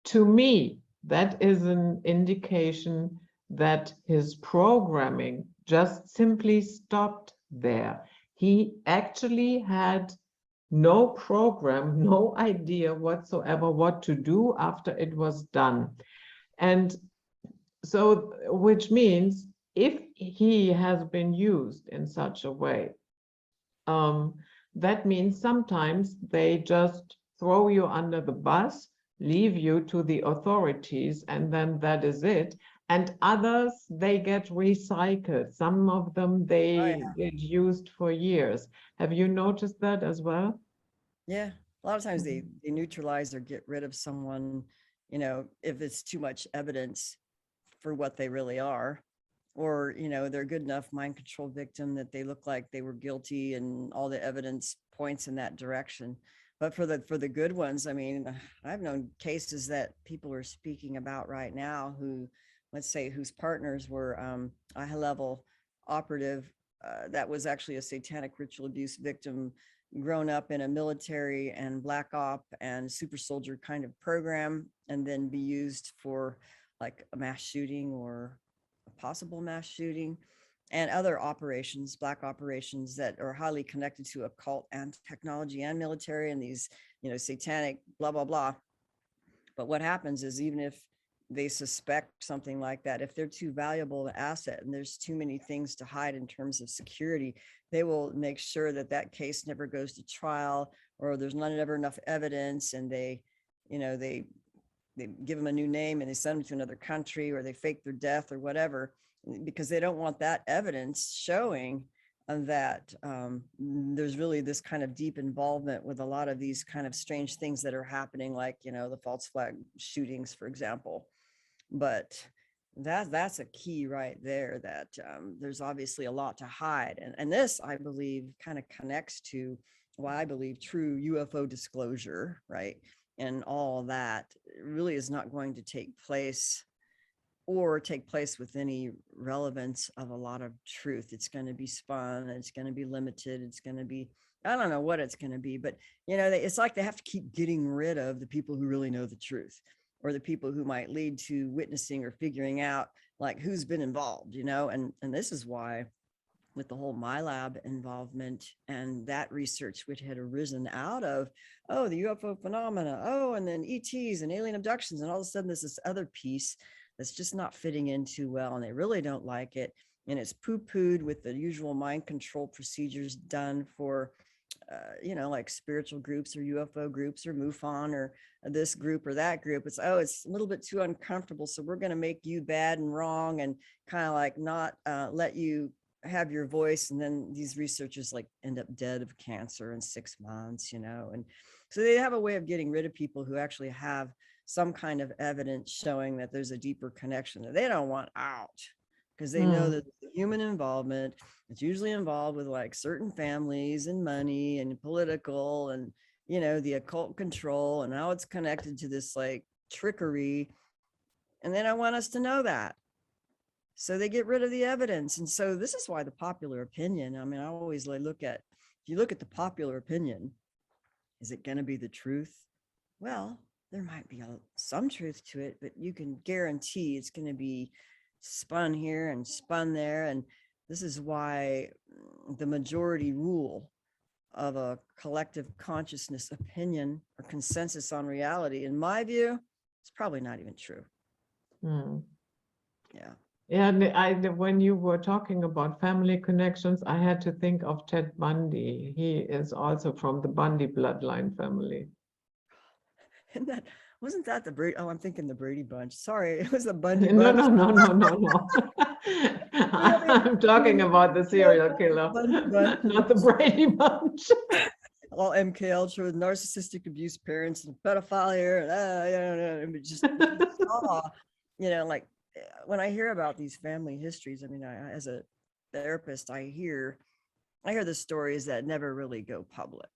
to me, that is an indication that his programming just simply stopped there. He actually had no program, no idea whatsoever what to do after it was done. And so, which means if he has been used in such a way, that means sometimes they just throw you under the bus, leave you to the authorities, and then that is it. And others, they get recycled. Some of them, they get used for years. Have you noticed that as well? Yeah, a lot of times they neutralize or get rid of someone, if it's too much evidence for what they really are. or, they're good enough mind control victim that they look like they were guilty and all the evidence points in that direction. But for the good ones, I mean, I've known cases that people are speaking about right now who, let's say, whose partners were a high level operative that was actually a satanic ritual abuse victim, grown up in a military and black op and super soldier kind of program, and then be used for like a mass shooting or a possible mass shooting and other operations, black operations that are highly connected to occult and technology and military and these, satanic blah, blah, blah. But what happens is, even if they suspect something like that, if they're too valuable an asset and there's too many things to hide in terms of security, they will make sure that that case never goes to trial, or there's not ever enough evidence, and they give them a new name and they send them to another country, or they fake their death or whatever, because they don't want that evidence showing that there's really this kind of deep involvement with a lot of these kind of strange things that are happening, like, the false flag shootings, for example. But that's a key right there, that there's obviously a lot to hide. And this, I believe, kind of connects to why I believe true UFO disclosure, right? And all that really is not going to take place with any relevance of a lot of truth. It's going to be spun, it's going to be limited, it's going to be, I don't know what it's going to be, but it's like they have to keep getting rid of the people who really know the truth, or the people who might lead to witnessing or figuring out like who's been involved, and this is why, with the whole MILAB involvement and that research, which had arisen out of, the UFO phenomena, and then ETs and alien abductions, and all of a sudden there's this other piece that's just not fitting in too well, and they really don't like it, and it's poo-pooed with the usual mind control procedures done for like spiritual groups or UFO groups or MUFON or this group or that group. It's a little bit too uncomfortable, so we're going to make you bad and wrong and kind of like not let you have your voice. And then these researchers like end up dead of cancer in 6 months, and so they have a way of getting rid of people who actually have some kind of evidence showing that there's a deeper connection that they don't want out, because they know that the human involvement, it's usually involved with like certain families and money and political and, the occult control, and how it's connected to this like trickery. And they don't want us to know that. So they get rid of the evidence. And so this is why the popular opinion, I mean, I always look at, if you look at the popular opinion, is it going to be the truth? Well, there might be some truth to it, but you can guarantee it's going to be spun here and spun there. And this is why the majority rule of a collective consciousness opinion or consensus on reality, in my view, it's probably not even true. Yeah. Yeah, when you were talking about family connections, I had to think of Ted Bundy. He is also from the Bundy bloodline family. And wasn't that the Brady? Oh, I'm thinking the Brady Bunch. Sorry, it was the Bundy No, Bunch. no. I'm talking about the serial killer, not the Brady Bunch. All MK Ultra with narcissistic abuse parents and pedophile here. And just saw, like when I hear about these family histories, I mean, as a therapist, I hear the stories that never really go public.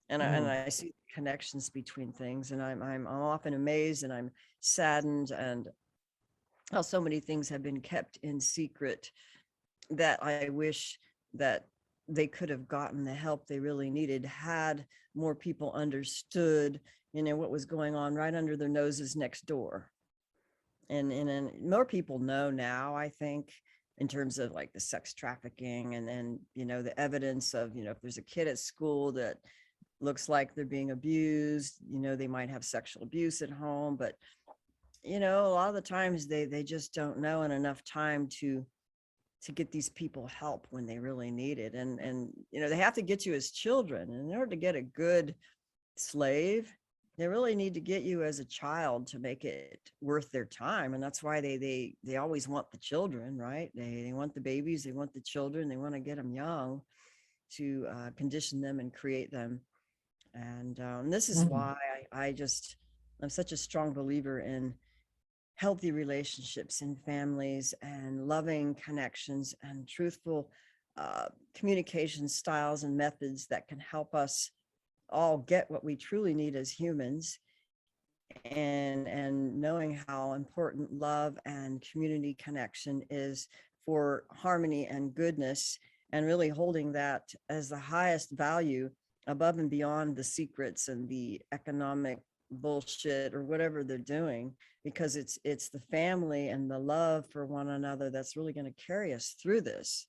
And I see connections between things, and I'm often amazed and I'm saddened, and how so many things have been kept in secret, that I wish that they could have gotten the help they really needed, had more people understood, what was going on right under their noses next door. And more people know now, I think, in terms of like the sex trafficking, and then, the evidence of, if there's a kid at school that looks like they're being abused, they might have sexual abuse at home, but, a lot of the times they just don't know in enough time to get these people help when they really need it. And they have to get you as children. And in order to get a good slave, they really need to get you as a child to make it worth their time. And that's why they always want the children, right? They want the babies, they want the children, they want to get them young to condition them and create them. And this is why I'm such a strong believer in healthy relationships in families and loving connections and truthful communication styles and methods that can help us all get what we truly need as humans, and knowing how important love and community connection is for harmony and goodness, and really holding that as the highest value above and beyond the secrets and the economic bullshit or whatever they're doing, because it's the family and the love for one another that's really going to carry us through this.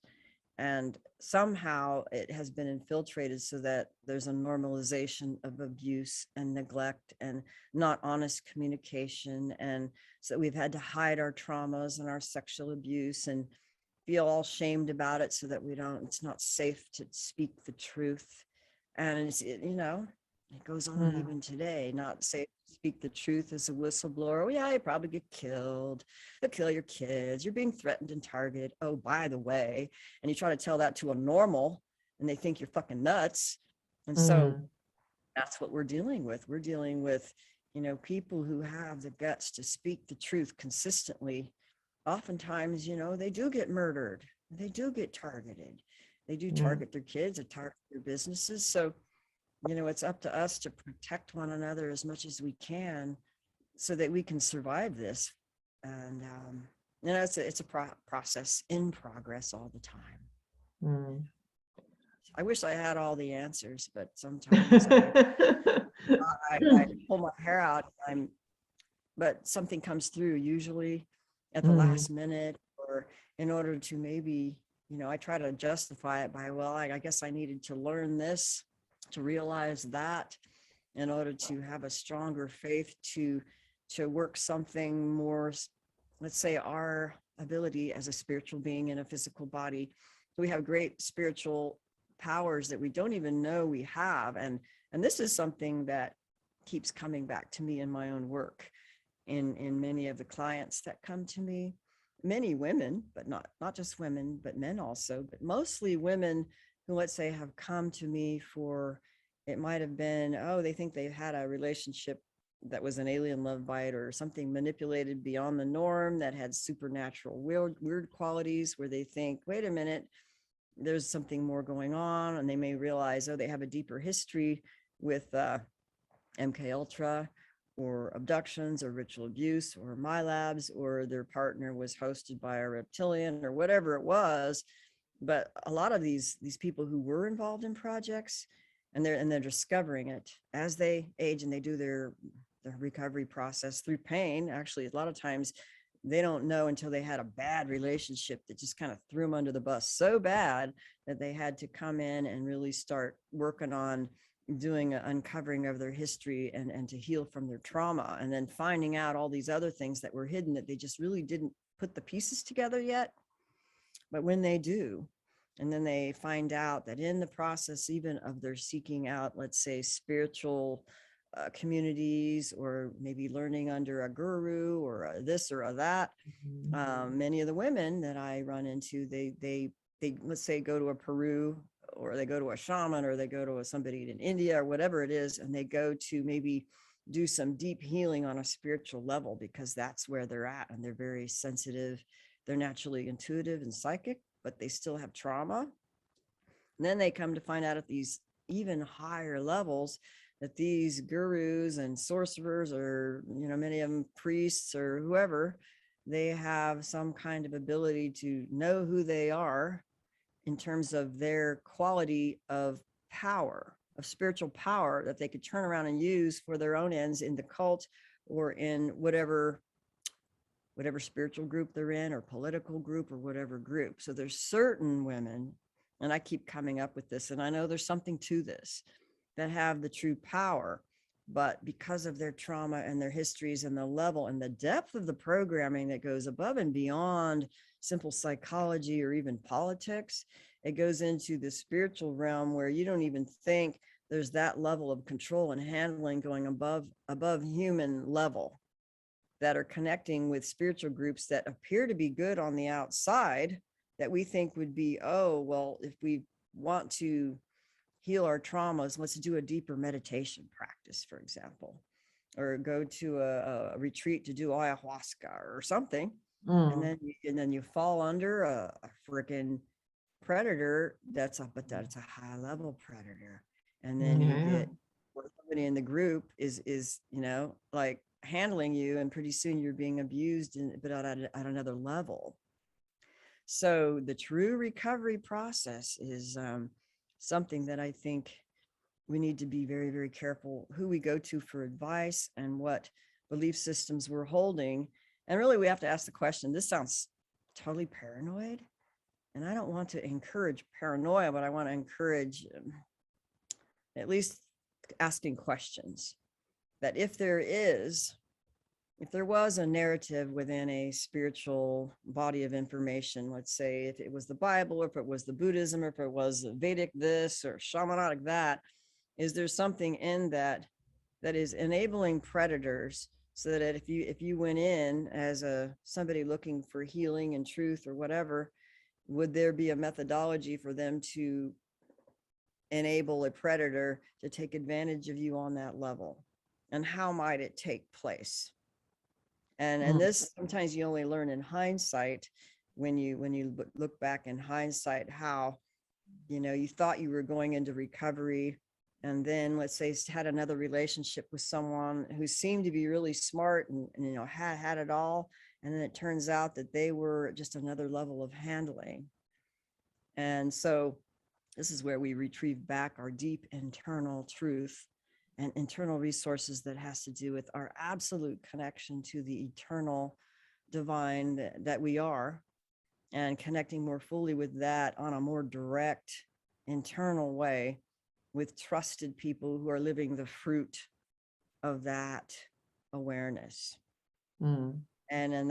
And somehow it has been infiltrated so that there's a normalization of abuse and neglect and not honest communication. And so we've had to hide our traumas and our sexual abuse and feel all shamed about it so that it's not safe to speak the truth. And it goes on even today, not safe to speak the truth as a whistleblower. Oh, yeah, you probably get killed. They'll kill your kids. You're being threatened and targeted. Oh, by the way. And you try to tell that to a normal and they think you're fucking nuts. And so that's what we're dealing with. We're dealing with, people who have the guts to speak the truth consistently. Oftentimes, they do get murdered. They do get targeted. They do target their kids, or target their businesses. So, it's up to us to protect one another as much as we can so that we can survive this. And, it's a process in progress all the time. I wish I had all the answers, but sometimes I pull my hair out. But something comes through usually at the last minute, or in order to maybe, I try to justify it by, well, I guess I needed to learn this, to realize that, in order to have a stronger faith to work something more, let's say, our ability as a spiritual being in a physical body. We have great spiritual powers that we don't even know we have. And this is something that keeps coming back to me in my own work, in many of the clients that come to me, many women, but not just women, but men also, but mostly women who, let's say, have come to me for, it might have been, they think they've had a relationship that was an alien love bite or something manipulated beyond the norm that had supernatural weird qualities, where they think, wait a minute, there's something more going on. And they may realize, they have a deeper history with MK Ultra, or abductions, or ritual abuse, or MILABS, or their partner was hosted by a reptilian, or whatever it was. But a lot of these people who were involved in projects, and they're discovering it as they age and they do their recovery process through pain. Actually, a lot of times they don't know until they had a bad relationship that just kind of threw them under the bus so bad that they had to come in and really start working on doing an uncovering of their history and to heal from their trauma, and then finding out all these other things that were hidden that they just really didn't put the pieces together yet. But when they do, and then they find out that in the process, even of their seeking out, let's say, spiritual communities, or maybe learning under a guru or a this or a that, many of the women that I run into, they let's say go to a Peru, or they go to a shaman, or they go to somebody in India, or whatever it is, and they go to maybe do some deep healing on a spiritual level, because that's where they're at, and they're very sensitive. They're naturally intuitive and psychic, but they still have trauma. And then they come to find out at these even higher levels that these gurus and sorcerers, or, many of them priests or whoever, they have some kind of ability to know who they are in terms of their quality of power, of spiritual power, that they could turn around and use for their own ends in the cult, or in whatever spiritual group they're in, or political group, or whatever group. So there's certain women, and I keep coming up with this, and I know there's something to this, that have the true power, but because of their trauma and their histories and the level and the depth of the programming that goes above and beyond simple psychology or even politics, it goes into the spiritual realm where you don't even think there's that level of control and handling going above human level, that are connecting with spiritual groups that appear to be good on the outside, that we think would be, if we want to heal our traumas, let's do a deeper meditation practice, for example. or go to a retreat to do ayahuasca or something, and Mm. then you fall under a freaking predator that's a high level predator, and then you Yeah. get where somebody in the group is like handling you, and pretty soon you're being abused, but at another level. So the true recovery process is something that I think we need to be very, very careful who we go to for advice and what belief systems we're holding. And really, we have to ask the question, this sounds totally paranoid. And I don't want to encourage paranoia, but I want to encourage at least asking questions. That if there was a narrative within a spiritual body of information, let's say if it was the Bible, or if it was the Buddhism, or if it was Vedic this or shamanic that, is there something in that is enabling predators, so that if you went in as somebody looking for healing and truth or whatever, would there be a methodology for them to enable a predator to take advantage of you on that level? And how might it take place? And this, sometimes you only learn in hindsight, when you look back in hindsight, how you thought you were going into recovery, and then let's say had another relationship with someone who seemed to be really smart and had it all, and then it turns out that they were just another level of handling. And so this is where we retrieve back our deep internal truth and internal resources that has to do with our absolute connection to the eternal divine that we are, and connecting more fully with that on a more direct internal way with trusted people who are living the fruit of that awareness. And in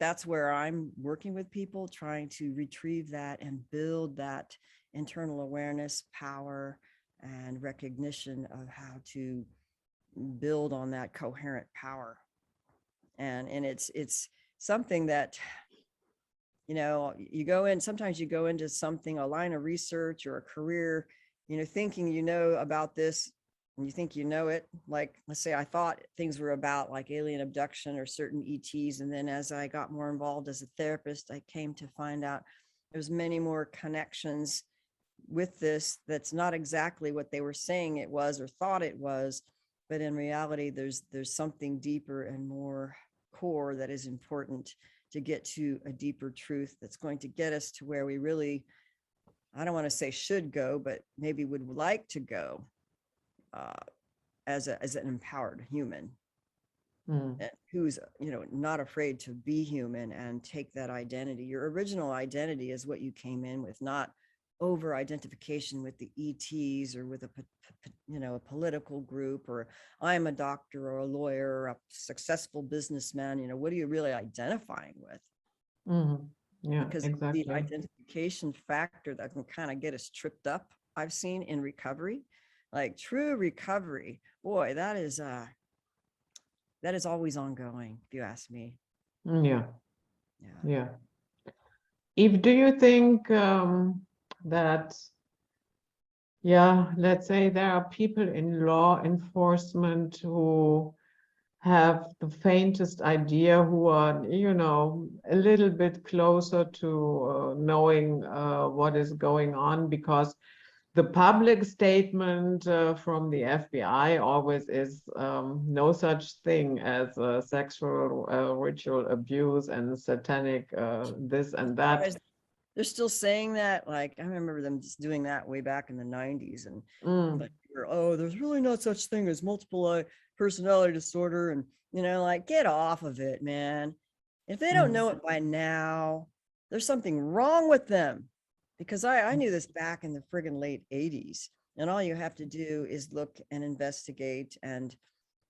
that's where I'm working with people, trying to retrieve that and build that internal awareness, power, and recognition of how to build on that coherent power. And it's something that, you go in, sometimes you go into something, a line of research or a career, thinking about this, and you think it. Like, let's say I thought things were about like alien abduction or certain ETs. And then as I got more involved as a therapist, I came to find out there's many more connections with this that's not exactly what they were saying it was or thought it was, but in reality there's something deeper and more core that is important to get to a deeper truth that's going to get us to where we really, I don't want to say should go, but maybe would like to go as an empowered human who's not afraid to be human and take that identity. Your original identity is what you came in with, not over identification with the ETs or with a political group, or I'm a doctor or a lawyer or a successful businessman. What are you really identifying with? Yeah, Because exactly. the identification factor that can kind of get us tripped up, I've seen in recovery, like true recovery, boy, that is always ongoing, if you ask me. Yeah. Yeah. Do you think that, let's say there are people in law enforcement who have the faintest idea, who are, a little bit closer to knowing what is going on, because the public statement from the FBI always is no such thing as sexual ritual abuse and satanic this and that. They're still saying that. Like, I remember them just doing that way back in the 90s. And like, there's really not such thing as multiple personality disorder. And, like, get off of it, man. If they don't know it by now, there's something wrong with them. Because I knew this back in the friggin' late 80s. And all you have to do is look and investigate and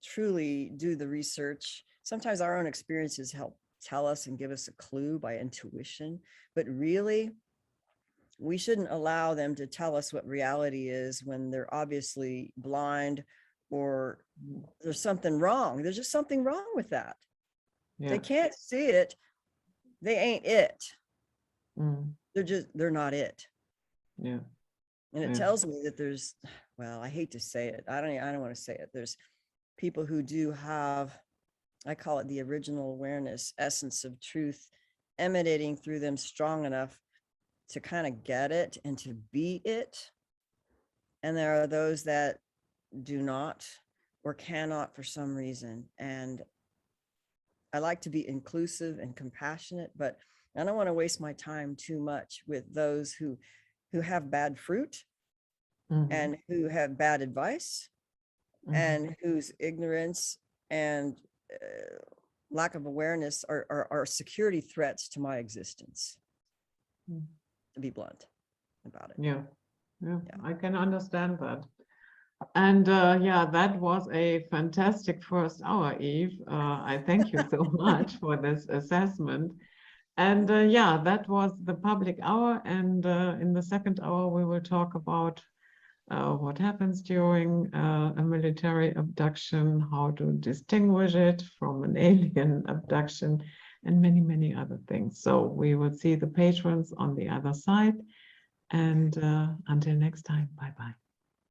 truly do the research. Sometimes our own experiences help tell us and give us a clue by intuition, but really we shouldn't allow them to tell us what reality is when they're obviously blind, or there's something wrong. There's just something wrong with that. They can't see it. They ain't it. They're not it. And it tells me that there's, well, I hate to say it. I don't want to say it. people who do have, I call it the original awareness, essence of truth emanating through them strong enough to kind of get it and to be it. And there are those that do not or cannot for some reason. And I like to be inclusive and compassionate, but I don't want to waste my time too much with those who have bad fruit and who have bad advice and whose ignorance and lack of awareness are security threats to my existence, to be blunt about it. Yeah, I can understand that. And yeah, that was a fantastic first hour, Eve. I thank you so much for this assessment. And yeah, that was the public hour. And in the second hour, we will talk about what happens during a military abduction, how to distinguish it from an alien abduction, and many, many other things. So we will see the patrons on the other side. And until next time, bye-bye.